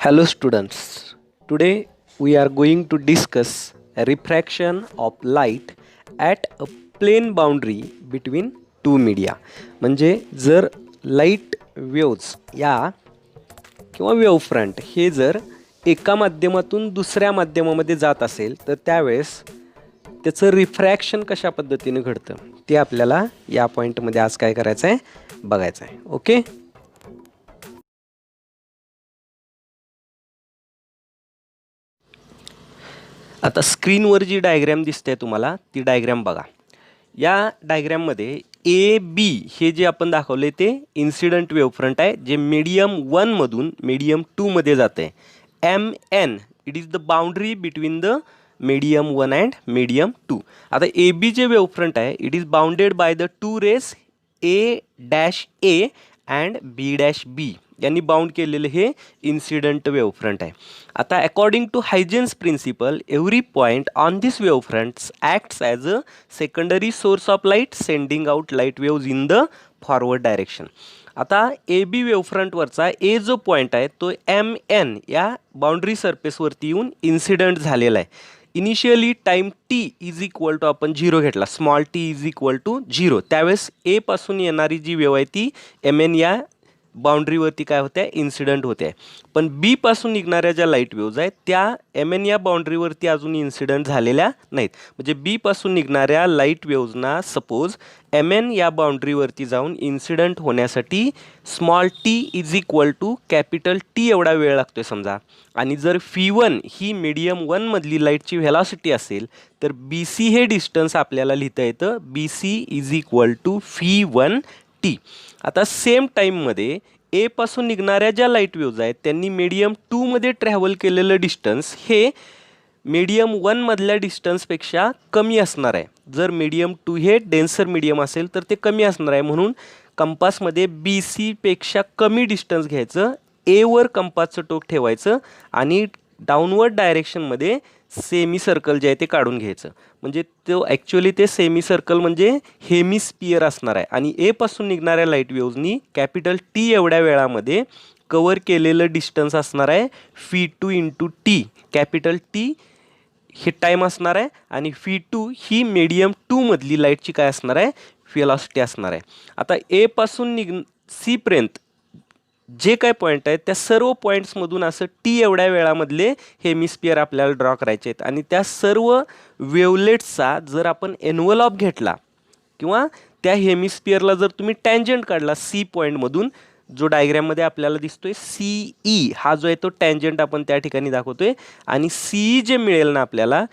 Hello students, today we are going to discuss a refraction of light at a plane boundary between two media. म्हणजे जर light waves या किंवा wave front हे जर एका माध्यमातून दुसऱ्या माध्यमामध्ये जात असेल तर त्यावेळेस त्याचं रिफ्रॅक्शन कशा पद्धतीने घडतं ते आपल्याला या पॉईंटमध्ये आज काय करायचं आहे बघायचं आहे. ओके, आता स्क्रीनवर जी डायग्रॅम दिसते तुम्हाला ती डायग्रॅम बघा. या डायग्रॅममध्ये ए बी हे जे आपण दाखवले ते इन्सिडंट वेव्ह फ्रंट आहे जे मीडियम 1 मधून मीडियम 2 मध्ये जाते. M N it is the boundary between the medium 1 and medium 2. आता ए बी जे वेव्ह फ्रंट आहे it is bounded by the two rays A dash A and B dash B यांनी bound केलेले हे incident wave front आहे. आता according to Huygens principle every point on this wave fronts acts as a secondary source of light sending out light waves in the forward direction. आता A B wave फ्रंटवरचा A जो point आहे तो M N या boundary सरफेसवरती येऊन incident झालेला आहे. Initially time T is equal to आपण 0 घेतला, small T is equal to 0. त्यावेळेस ए पासून येणारी जी वेव्ह आहे ती एम एन या बाउंड्रीवरती काय होत्या इन्सिडंट होते. पण बी पासून निघणाऱ्या ज्या लाईट वेव्ज आहेत त्या एम एन या बाउंड्रीवरती अजून इन्सिडंट झालेल्या नाहीत. म्हणजे बी पासून निघणाऱ्या लाईट वेव्जना सपोज एम एन या बाउंड्रीवरती जाऊन इन्सिडंट होण्यासाठी small T is equal to capital T एवढा वेळ लागतोय समजा. आणि जर फी वन ही मीडियम 1 मधली लाईटची व्हेलॉसिटी असेल तर बी सी हे डिस्टन्स आपल्याला लिहिता येतं B C is equal to v one T. आता सेम टाईममध्ये ए पासून निघणाऱ्या ज्या लाईट वेव्ज आहेत त्यांनी मीडियम 2 मध्ये ट्रॅव्हल केलेलं डिस्टन्स हे मीडियम 1 मधल्या डिस्टन्सपेक्षा कमी असणार आहे. जर मीडियम 2 हे डेन्सर मीडियम असेल तर ते कमी असणार आहे. म्हणून कंपासमध्ये बी सी पेक्षा कमी डिस्टन्स घ्यायचं, एवर कंपासचं टोक ठेवायचं आणि डाऊनवर्ड डायरेक्शनमध्ये सेमी सर्कल जे आहे ते काढून घ्यायचं. म्हणजे तो ॲक्च्युअली ते सेमी सर्कल म्हणजे हेमिस्पियर असणार आहे. आणि ए पासून निघणाऱ्या लाईट वेव्जनी कॅपिटल टी एवढ्या वेळामध्ये कवर केलेलं डिस्टन्स असणार आहे fee two into T. Capital T हे टाईम असणार आहे आणि फी टू ही मीडियम 2 मधली लाईटची काय असणार आहे व्हेलॉसिटी असणार आहे. आता ए पासून सीपर्यंत जे काय पॉईंट आहेत त्या सर्व पॉईंट्समधून असं टी एवढ्या वेळामधले हेमिस्पियर आपल्याला ड्रॉ करायचे आहेत. आणि त्या सर्व वेवलेट्सचा जर आपण एन्व्हलॉप घेतला किंवा त्या हेमिस्पियरला जर तुम्ही टँजंट काढला सी पॉईंटमधून, जो डायग्रॅममध्ये आपल्याला दिसतोय सी ई हा जो आहे तो टँजंट आपण त्या ठिकाणी दाखवतोय. आणि सी जे मिळेल ना आपल्याला,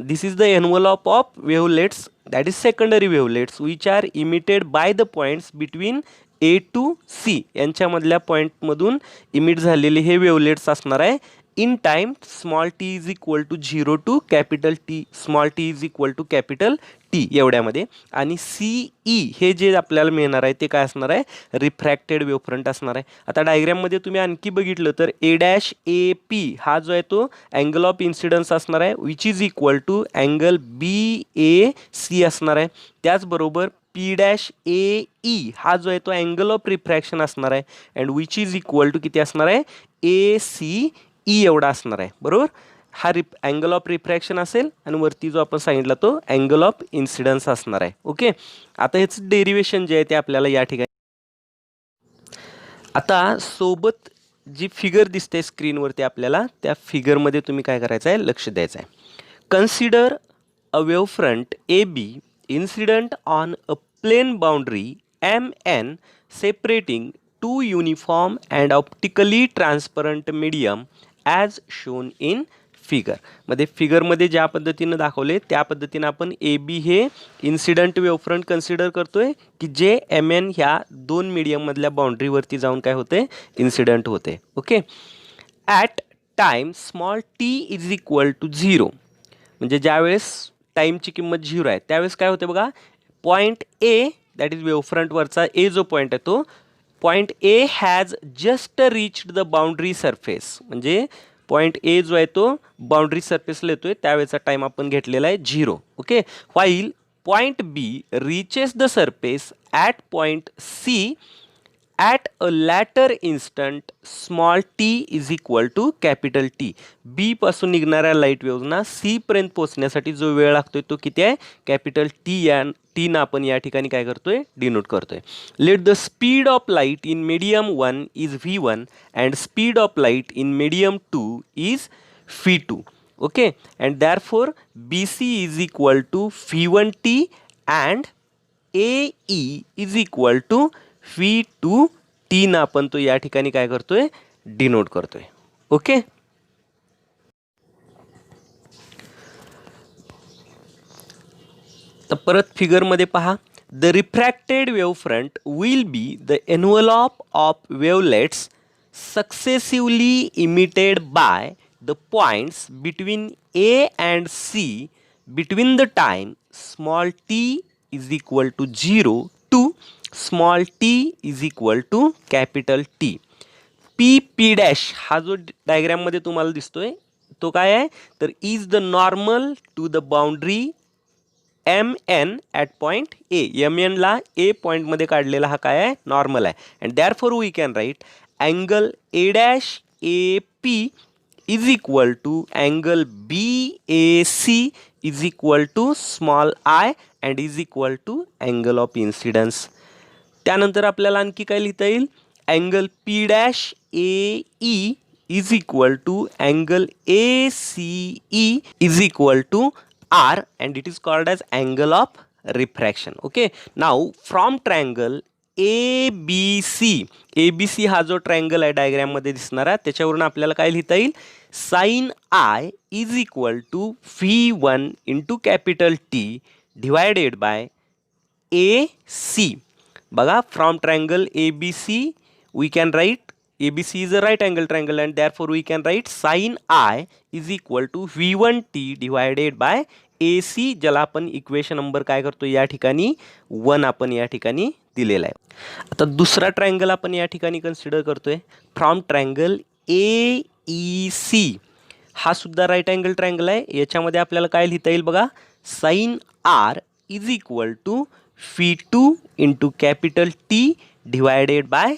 this is the envelope of wavelets that is secondary wavelets which are emitted by the points between A to C यांच्यामधल्या पॉईंटमधून इमिट झालेले हे वेवलेट्स असणार आहे in time small T is equal to 0 to capital T, small T is equal to capital T एवढ्यामध्ये. आणि C E हे जे आपल्याला मिळणार आहे ते काय असणार आहे रिफ्रॅक्टेड वेव्ह फ्रंट असणार आहे. आता डायग्रॅममध्ये तुम्ही आणखी बघितलं तर ए डॅश ए पी हा जो आहे तो अँगल ऑफ इन्सिडन्स असणार आहे which is equal to angle B A C असणार आहे. त्याचबरोबर पी डॅश ए ई हा जो आहे तो अँगल ऑफ रिफ्रॅक्शन असणार आहे and which is equal to किती असणार आहे ए सी ई एवढा असणार आहे. बरोबर, हा अँगल ऑफ रिफ्रॅक्शन असेल आणि वरती जो आपण सांगितला तो अँगल ऑफ इन्सिडन्स असणार आहे. ओके, आता ह्याचं डेरिवेशन जे आहे ते आपल्याला या ठिकाणी आता सोबत जी फिगर दिसते स्क्रीनवरती आपल्याला त्या फिगरमध्ये तुम्ही काय करायचं आहे लक्ष द्यायचं आहे. Consider a wave front A B incident on a plane boundary MN separating two uniform and optically transparent medium as shown in figure. मध्ये फिगरमध्ये ज्या पद्धतीनं दाखवले त्या पद्धतीनं आपण ए बी हे इन्सिडंट वेव्ह फ्रंट कन्सिडर करतोय की जे एम एन ह्या 2 मीडियममधल्या बाउंड्रीवरती जाऊन काय होते इन्सिडंट होते. Okay, at time small T is equal to 0 म्हणजे ज्यावेळेस टाईमची किंमत 0 आहे त्यावेळेस काय होते बघा, point A that is wave फ्रंटवरचा ए जो पॉईंट आहे तो point A has just reached the boundary surface. म्हणजे पॉईंट ए जो आहे तो बाउंड्री सरफेसला येतोय त्यावेळेचा टाईम आपण घेतलेला आहे 0. Okay, while point B reaches the surface at point C at a later instant small T is equal to capital T. B पासून निघणाऱ्या लाईट वेव्हजना सी पर्यंत पोहोचण्यासाठी जो वेळ लागतोय तो किती आहे, कॅपिटल टी. या टीनं आपण या ठिकाणी काय करतोय, डिनोट करतोय. Let the speed of light in medium 1 is V1 and speed of light in medium 2 is V2. Okay, and therefore BC is equal to V1T and AE is equal to V2T ना आपण तो या ठिकाणी काय करतोय, denote करतोय. Okay, तर परत फिगरमध्ये पहा. The refracted wave front will be the envelope of wavelets successively emitted by the points between A and C between the time small t is equal to 0 to small t is equal to capital T. P dash हा जो डायग्राममध्ये तुम्हाला दिसतोय तो काय आहे, तर is the normal to the boundary MN at point A. MN ला A पॉईंटमध्ये काढलेला हा काय आहे, नॉर्मल आहे. And therefore we can write angle A dash AP is equal to angle BAC is equal to small I and is equal to angle of incidence. त्यानंतर आपल्याला आणखी काय लिहिता येईल, angle P dash AE is equal to angle ACE is equal to R and it is called as angle of refraction. Okay, now from triangle ABC हा जो triangle आहे डायग्राममध्ये दिसणारा, त्याच्यावरून आपल्याला काय लिहिता येईल, sine I is equal to V1 into capital T divided by AC. बघा, from triangle ABC we can write ABC is a right angle triangle and therefore we can write sin I is equal to V1T divided by AC, ज्याला आपण equation number काय करतो या ठिकाणी 1 आपण या ठिकाणी दिलेला आहे. आता दुसरा ट्रायंगल आपण या ठिकाणी कन्सिडर करतोय फ्रॉम ट्रायंगल AEC. हा सुद्धा राईट अँगल ट्रायंगल आहे. याच्यामध्ये आपल्याला काय लिहिता येईल बघा, sine R is equal to V2 into capital T divided by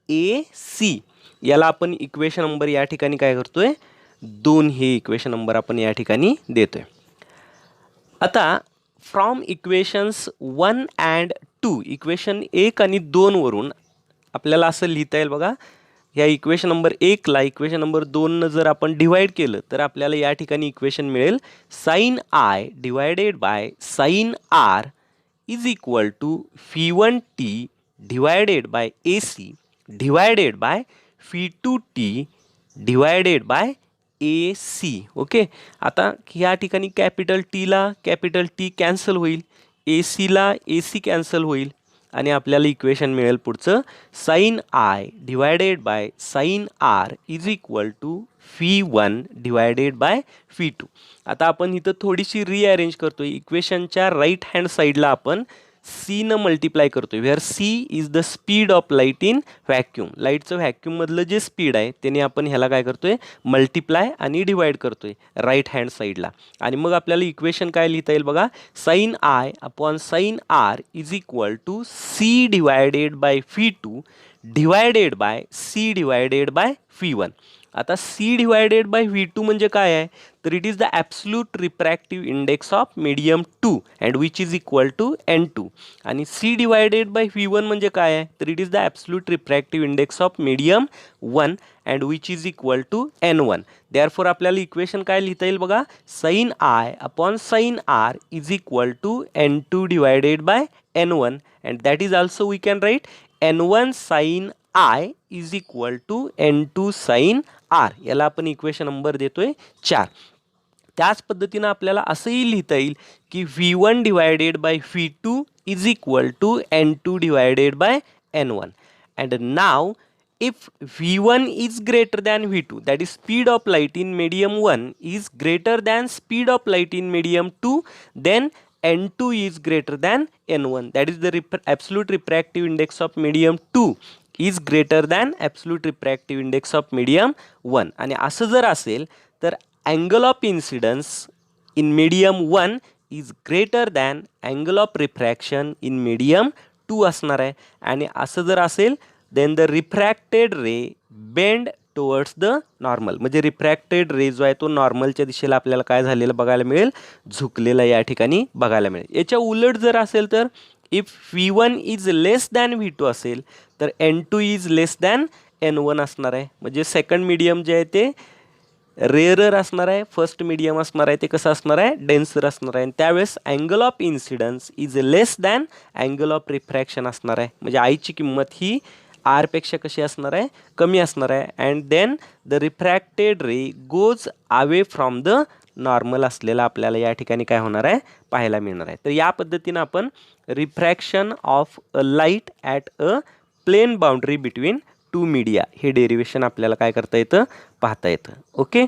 AC. याला आपण इक्वेशन नंबर या ठिकाणी काय करतोय, 2 हे इक्वेशन नंबर आपण या ठिकाणी देतोय. आता फ्रॉम इक्वेशन्स 1 अँड 2, इक्वेशन 1 आणि 2 वरून आपल्याला असं लिहिता येईल बघा, या इक्वेशन नंबर 1 ला इक्वेशन नंबर 2 जर आपण डिवाइड केलं तर आपल्याला या ठिकाणी इक्वेशन मिळेल sine I divided by sine R is equal to V1T divided by AC divided by V2T divided by AC. Okay, आता या ठिकाणी कॅपिटल टीला कॅपिटल T कॅन्सल होईल, ACला AC कॅन्सल होईल आणि आपल्याला इक्वेशन मिळेल पुढचं sine I divided by sine R is equal to V1 divided by V2. आता आपण इथं थोडीशी रिअरेंज करतोय. इक्वेशनच्या राईट हँड साईडला आपण C न मल्टिप्लाय करतोय, where C is the speed of light in vacuum. लाईटचं व्हॅक्यूममधलं जे स्पीड आहे त्याने आपण ह्याला काय करतोय, मल्टिप्लाय आणि डिवाइड करतोय राईट हँड साईडला. आणि मग आपल्याला इक्वेशन काय लिहिता येईल बघा, sine I upon sine R is equal to C divided by V2 divided by C divided by V1. आता C डिवायडेड बाय V2 म्हणजे काय आहे, तर it is the absolute refractive index of medium 2 and which is equal to N2. आणि C divided by V1 म्हणजे काय आहे, तर it is the absolute refractive index of medium 1 and which is equal to N1. Therefore आपल्याला equation काय लिहिता येईल बघा, sine I upon sine R is equal to N2 divided by N1 and that is also we can write N1 sine I is equal to N2 sine R. याला आपण equation number देतोय 4. त्याच पद्धतीनं आपल्याला असंही लिहिता येईल की V1 divided by V2 is equal to N2 divided by N1. And now if V1 is greater than V2, that is speed of light in medium 1 is greater than speed of light in medium 2, then N2 is greater than N1. That is the absolute refractive index of medium 2 is greater than absolute refractive index of medium 1. आणि असं जर असेल तर angle of incidence in medium 1 is greater than angle of refraction in medium 2 असणार आहे. आणि असं जर असेल then the refracted ray bend towards the normal, म्हणजे रिफ्रॅक्टेड रे जो आहे तो नॉर्मलच्या दिशेला आपल्याला काय झालेलं बघायला मिळेल, झुकलेला या ठिकाणी बघायला मिळेल. याच्या उलट जर असेल तर if V1 is less than V2 असेल तर N2 is less than N1 असणार आहे. म्हणजे सेकंड मीडियम जे आहे ते रेअरर असणार आहे, फर्स्ट मीडियम असणार आहे ते कसं असणार आहे, डेन्सर असणार आहे. आणि त्यावेळेस angle of incidence is less than angle of refraction असणार आहे. म्हणजे आयची किंमत ही आरपेक्षा कशी असणार आहे, कमी असणार आहे. And then the refracted ray goes away from the normal असलेला आपल्याला या ठिकाणी काय होणार आहे, पाहायला मिळणार आहे. तर या पद्धतीनं आपण refraction of a light at a plane boundary between two media हे डेरिवेशन आपल्याला काय करता येतं, पाहता येतं. ओके.